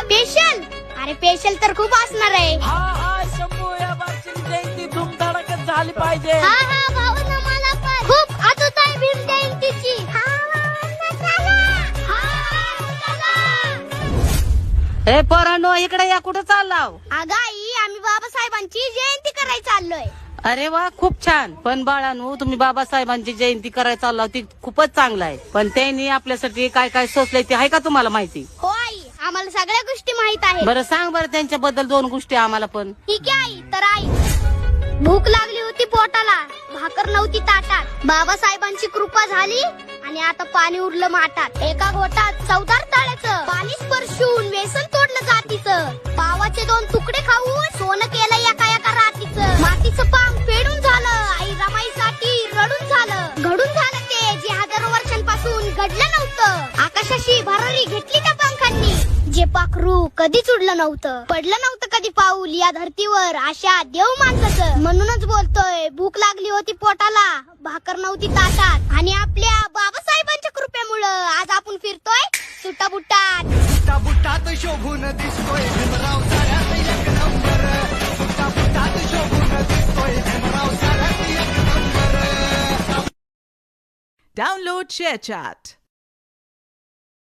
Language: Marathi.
स्पेशल? अरे स्पेशल तर खूप असणार आहे. शंभू या बाबतीत जयंती धूमधडाक्यात झाली पाहिजे. हा भावना मला पण खूप आतुरता आहे भीम जयंतीची. ए पोरांनो, इकडे या. कुठं चाललाव? अगं आई, आम्ही बाबासाहेबांची जयंती करायला चाललोय. अरे वा, खूप छान. पण बाळांनो, तुम्ही बाबासाहेबांची जयंती करायला चाललाव ती खूपच चांगलं आहे. पण त्यांनी आपल्यासाठी काय काय सोचलंय ते आहे का तुम्हाला माहिती? हो आई, आम्हाला सगळ्या गोष्टी माहित आहेत. बरं सांग बरं त्यांच्याबद्दल 2 गोष्टी आम्हाला पण. ठीक आहे आई. तर आई, भूक लागली होती पोटाला, भाकर नव्हती ताटात. बाबासाहेबांची कृपा झाली आणि आता पाणी उरलं माठात. एका घोटात 14 ताळ्याचं पाणी स्पर्शून व्यसन तोडलं जातीचं. पावाचे 2 तुकडे खाऊन सोनं केलं एका एका रातीचं. मातीचं पांग फेडून झालं, आई रमाईसाठी रडून झालं. घडून झालं ते जे हजारो वर्षांपासून घडलं नव्हतं. आकाशाशी भरारी घेतली त्या पंखांनी, जे पाखरू कधीच उडलं नव्हतं. पडलं नव्हतं कधी पाऊल या धरतीवर अशा देव माणसाचं. म्हणूनच बोलतोय, भूक लागली होती पोटाला, भाकर नव्हती ताटात. आणि आपल्या बाबासाहेबांच्या कृपेमुळं आज आपण फिरतोय सुटाबुटात. सुटाबुटात शोभून दिसतोय भीमराव साऱ्यात एक नंबर. सुटाबुटात शोभून दिसतोय भीमराव साऱ्यात एक नंबर. Download ShareChat.